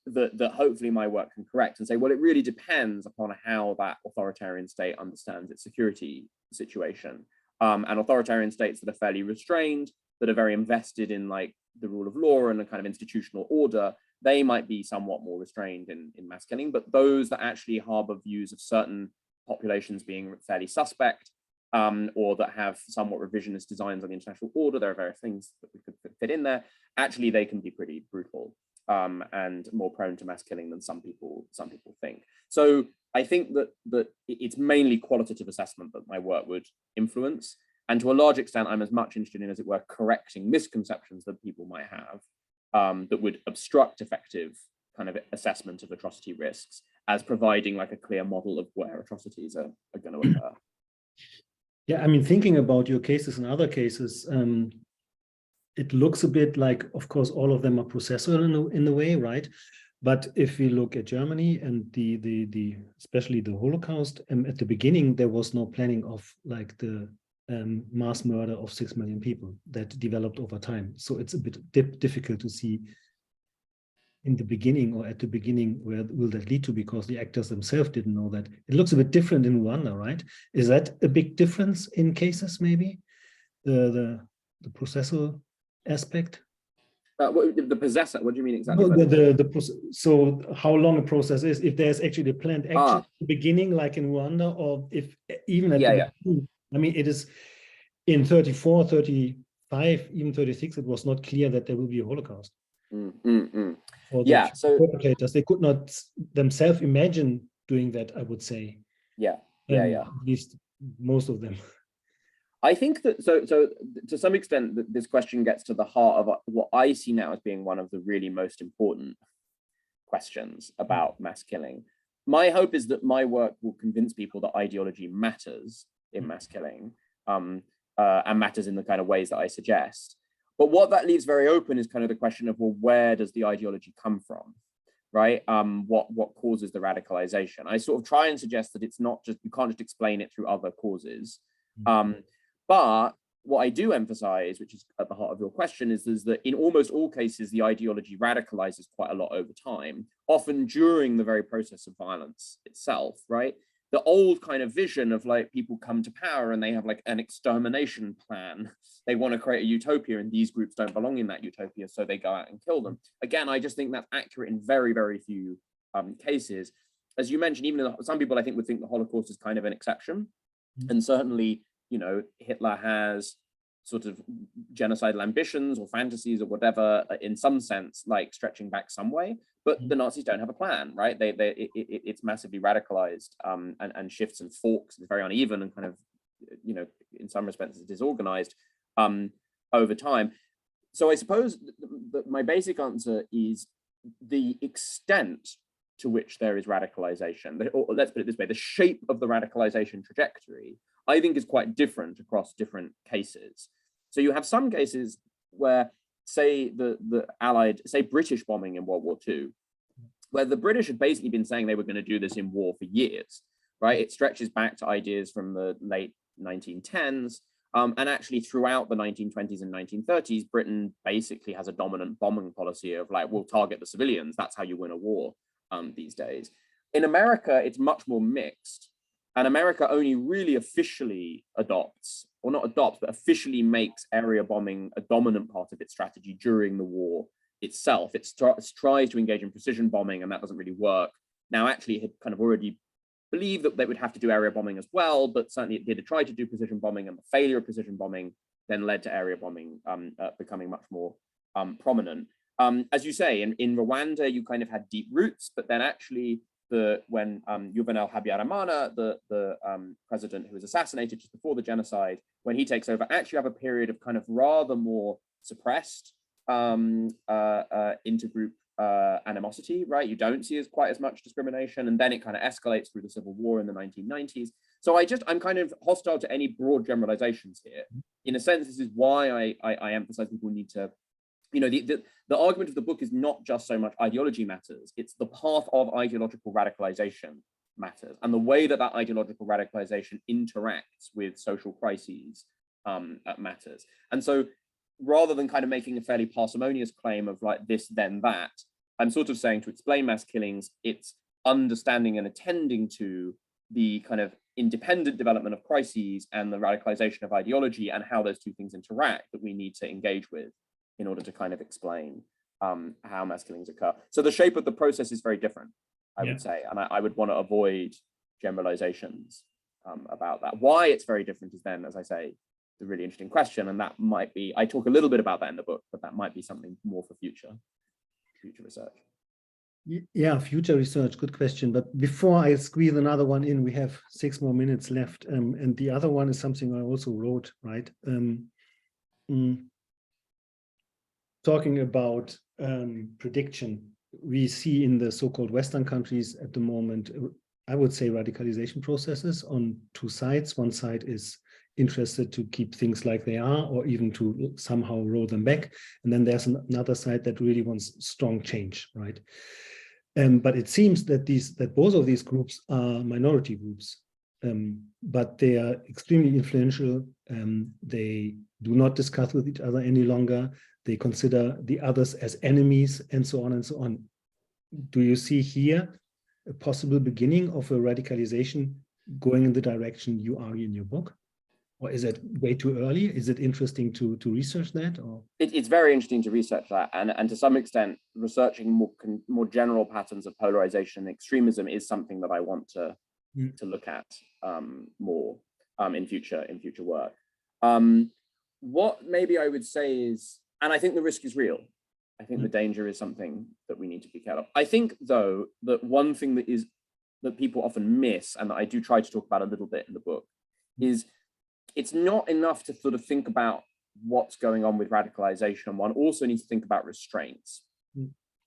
That hopefully my work can correct and say, well, it really depends upon how that authoritarian state understands its security situation. And authoritarian states that are fairly restrained, that are very invested in like the rule of law and a kind of institutional order, they might be somewhat more restrained in mass killing, but those that actually harbor views of certain populations being fairly suspect, or that have somewhat revisionist designs on the international order, there are various things that we could fit in there, actually they can be pretty brutal. And more prone to mass killing than some people think. So I think that it's mainly qualitative assessment that my work would influence. And to a large extent, I'm as much interested in, as it were, correcting misconceptions that people might have that would obstruct effective kind of assessment of atrocity risks, as providing like a clear model of where atrocities are going to occur. Yeah, I mean, thinking about your cases and other cases, it looks a bit like, of course, all of them are processual in a way, right? But if we look at Germany and especially the Holocaust, at the beginning there was no planning of like the mass murder of 6 million people that developed over time. So it's a bit difficult to see in the beginning or at the beginning, where will that lead to? Because the actors themselves didn't know that. It looks a bit different in Rwanda, right? Is that a big difference in cases, maybe? The processal aspect? The possessor, what do you mean exactly? No, so how long a process is, if there's actually the planned action at the beginning, like in Rwanda, or if even at the beginning, I mean, it is in 34, 35, even 36, it was not clear that there will be a Holocaust. For the perpetrators, they could not themselves imagine doing that, I would say. At least most of them. I think that so to some extent that this question gets to the heart of what I see now as being one of the really most important questions about mass killing. My hope is that my work will convince people that ideology matters in mass killing, and matters in the kind of ways that I suggest. But what that leaves very open is kind of the question of, well, where does the ideology come from, right? What causes the radicalization? I sort of try and suggest that it's not just, you can't just explain it through other causes. But what I do emphasize, which is at the heart of your question, is that in almost all cases, the ideology radicalizes quite a lot over time, often during the very process of violence itself, right? The old kind of vision of like people come to power and they have like an extermination plan. They want to create a utopia and these groups don't belong in that utopia, so they go out and kill them. Again, I just think that's accurate in very, very few cases. As you mentioned, even some people I think would think the Holocaust is kind of an exception. And certainly, you know, Hitler has sort of genocidal ambitions or fantasies or whatever, in some sense, like stretching back some way, but the Nazis don't have a plan, right? It's massively radicalized and shifts and forks. It's very uneven and kind of, you know, in some respects, it's disorganized over time. So I suppose that my basic answer is the extent to which there is radicalization, or let's put it this way, the shape of the radicalization trajectory, I think is quite different across different cases. So you have some cases where, say, the Allied, say British bombing in World War II, where the British had basically been saying they were going to do this in war for years, right? It stretches back to ideas from the late 1910s. And actually throughout the 1920s and 1930s, Britain basically has a dominant bombing policy of like, we'll target the civilians. That's how you win a war these days. In America, it's much more mixed. And America only really officially adopts, or not adopts, but officially makes area bombing a dominant part of its strategy during the war itself. It tries to engage in precision bombing, and that doesn't really work. Now, actually, it had kind of already believed that they would have to do area bombing as well, but certainly it did try to do precision bombing, and the failure of precision bombing then led to area bombing becoming much more prominent. As you say, in Rwanda, you kind of had deep roots, but then actually when Juvenal Habyarimana, the president who was assassinated just before the genocide, when he takes over, actually have a period of kind of rather more suppressed intergroup animosity, right? You don't see quite as much discrimination, and then it kind of escalates through the Civil War in the 1990s. So I'm kind of hostile to any broad generalizations here. In a sense, this is why I emphasize people need to, you know, the argument of the book is not just so much ideology matters, it's the path of ideological radicalization matters, and the way that ideological radicalization interacts with social crises matters. And so rather than kind of making a fairly parsimonious claim of like this, then that, I'm sort of saying to explain mass killings, it's understanding and attending to the kind of independent development of crises and the radicalization of ideology and how those two things interact that we need to engage with in order to kind of explain how mass killings occur. So the shape of the process is very different, I would say, and I would want to avoid generalizations about that. Why it's very different is then, as I say, the really interesting question, and that might be, I talk a little bit about that in the book, but that might be something more for future research. Yeah, future research, good question. But before I squeeze another one in, we have 6 more minutes left, and the other one is something I also wrote, right? Talking about prediction, we see in the so-called Western countries at the moment, I would say, radicalization processes on two sides. One side is interested to keep things like they are, or even to somehow roll them back. And then there's another side that really wants strong change, right? But it seems that both of these groups are minority groups, but they are extremely influential. They do not discuss with each other any longer. They consider the others as enemies, and so on and so on. Do you see here a possible beginning of a radicalization going in the direction you argue in your book? Or is it way too early? Is it interesting to research that? Or it's very interesting to research that, and to some extent, researching more general patterns of polarization and extremism is something that I want to look at more in future work. What maybe I would say is, and I think the risk is real. I think the danger is something that we need to be careful of. I think, though, that one thing that people often miss, and that I do try to talk about a little bit in the book, is it's not enough to sort of think about what's going on with radicalization. One also needs to think about restraints,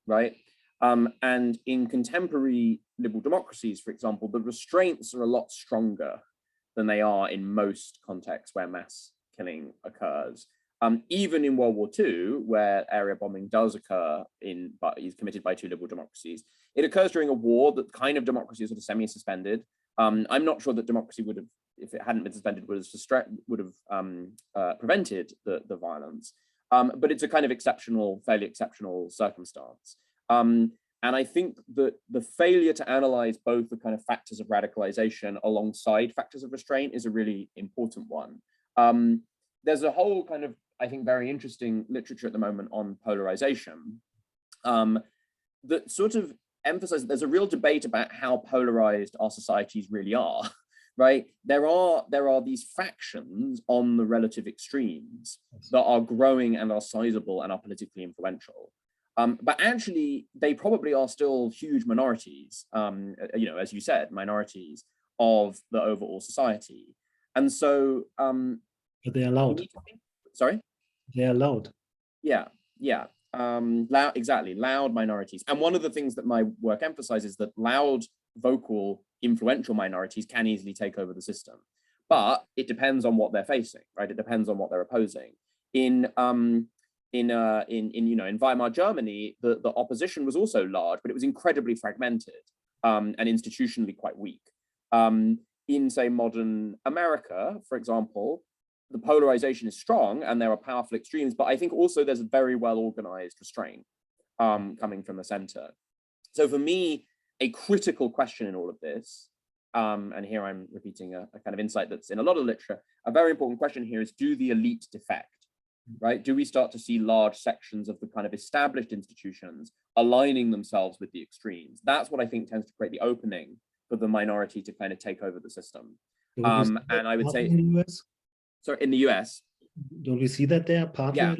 right? And in contemporary liberal democracies, for example, the restraints are a lot stronger than they are in most contexts where mass killing occurs. Even in World War II, where area bombing does occur but is committed by two liberal democracies, it occurs during a war that kind of democracy is sort of semi-suspended. I'm not sure that democracy would have, if it hadn't been suspended, would have prevented the violence. But it's a kind of fairly exceptional circumstance. And I think that the failure to analyze both the kind of factors of radicalization alongside factors of restraint is a really important one. There's a whole kind of, I think, very interesting literature at the moment on polarization that sort of emphasizes there's a real debate about how polarized our societies really are, right? There are these factions on the relative extremes that are growing and are sizable and are politically influential. But actually, they probably are still huge minorities, as you said, minorities of the overall society. And so... but they are loud. Sorry? They are loud. Yeah. Loud, exactly, loud minorities. And one of the things that my work emphasizes is that loud, vocal, influential minorities can easily take over the system. But it depends on what they're facing, right? It depends on what they're opposing. In Weimar Germany, the opposition was also large, but it was incredibly fragmented and institutionally quite weak. In, say, modern America, for example, the polarization is strong and there are powerful extremes, but I think also there's a very well organized restraint coming from the center. So for me, a critical question in all of this, and here I'm repeating a kind of insight that's in a lot of literature, a very important question here is, do the elite defect, right? Do we start to see large sections of the kind of established institutions aligning themselves with the extremes? That's what I think tends to create the opening for the minority to kind of take over the system. And I would say, in the US? Sorry, in the US. Don't we see that there partly? Yeah,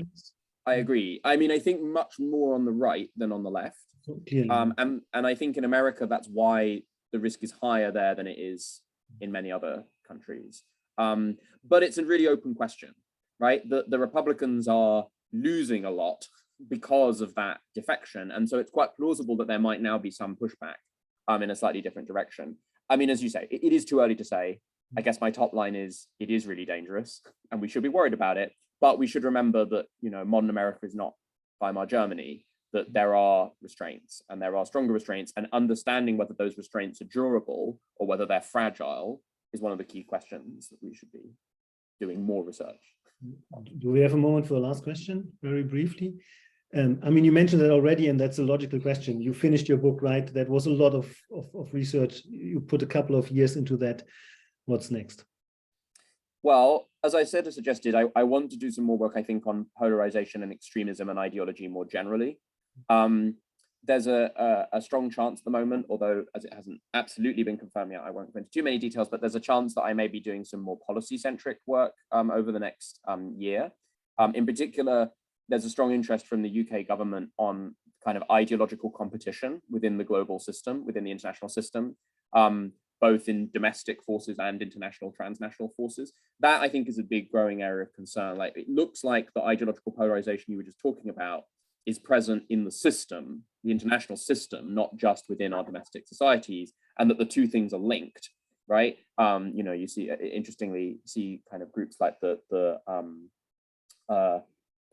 I agree. I mean, I think much more on the right than on the left. Clearly. And I think in America, that's why the risk is higher there than it is in many other countries. But it's a really open question, right? The Republicans are losing a lot because of that defection. And so it's quite plausible that there might now be some pushback in a slightly different direction. I mean, as you say, it is too early to say. I guess my top line is, it is really dangerous and we should be worried about it. But we should remember that, modern America is not Weimar Germany, that there are restraints and there are stronger restraints, and understanding whether those restraints are durable or whether they're fragile is one of the key questions that we should be doing more research. Do we have a moment for a last question, very briefly? I mean, you mentioned that already, and that's a logical question. You finished your book, right? That was a lot of research. You put a couple of years into that. What's next? Well, as I said, as suggested, I want to do some more work, I think, on polarization and extremism and ideology more generally. There's a strong chance at the moment, although as it hasn't absolutely been confirmed yet, I won't go into too many details, but there's a chance that I may be doing some more policy-centric work over the next year. In particular, there's a strong interest from the UK government on kind of ideological competition within the global system, within the international system. Both in domestic forces and international transnational forces. That, I think, is a big growing area of concern. Like, it looks like the ideological polarization you were just talking about is present in the system, the international system, not just within our domestic societies, and that the two things are linked, right? You see, interestingly, kind of groups like the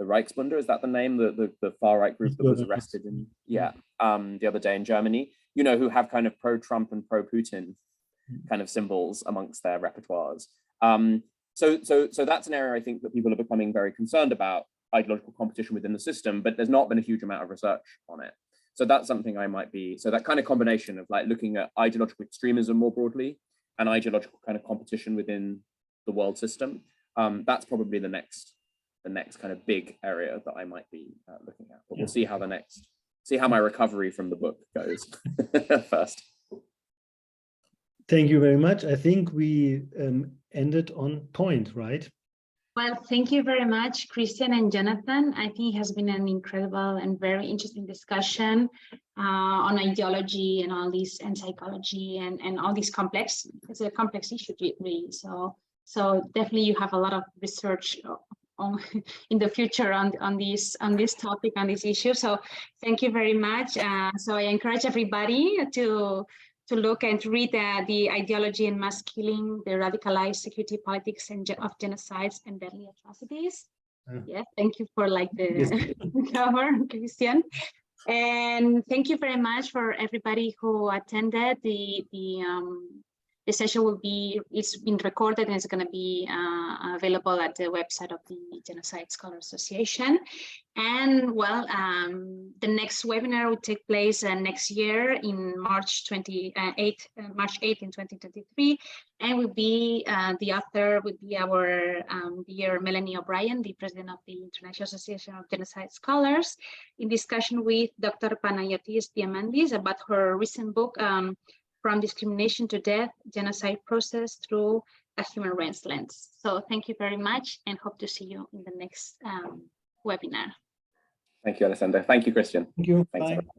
Reichsbunde, is that the name? The far-right group that was arrested in, the other day in Germany, who have kind of pro-Trump and pro-Putin kind of symbols amongst their repertoires. So that's an area I think that people are becoming very concerned about, ideological competition within the system, but there's not been a huge amount of research on it. So that's something I might be, so that kind of combination of like looking at ideological extremism more broadly and ideological kind of competition within the world system, that's probably the next kind of big area that I might be looking at. But we'll see how my recovery from the book goes first. Thank you very much. I think we ended on point, right? Well, thank you very much, Christian and Jonathan. I think it has been an incredible and very interesting discussion on ideology and all this, and psychology and all these complex. It's a complex issue, really. So definitely you have a lot of research on in the future on this topic, on this issue. So thank you very much. So I encourage everybody to look and read the Ideology and Mass Killing, the Radicalized Security Politics of Genocides and Deadly Atrocities. Yeah, thank you for like the cover, Christian. And thank you very much for everybody who attended. The session it's been recorded and it's going to be available at the website of the Genocide Scholars Association. And well, the next webinar will take place next year in March 8th in 2023, and will be the author would be our dear Melanie O'Brien, the president of the International Association of Genocide Scholars, in discussion with Dr. Panagiotis Diamandis about her recent book, From Discrimination to Death, Genocide Process Through a Human Rights Lens. So thank you very much and hope to see you in the next webinar. Thank you, Alessandra. Thank you, Christian. Thank you. Thanks, Bye. everyone.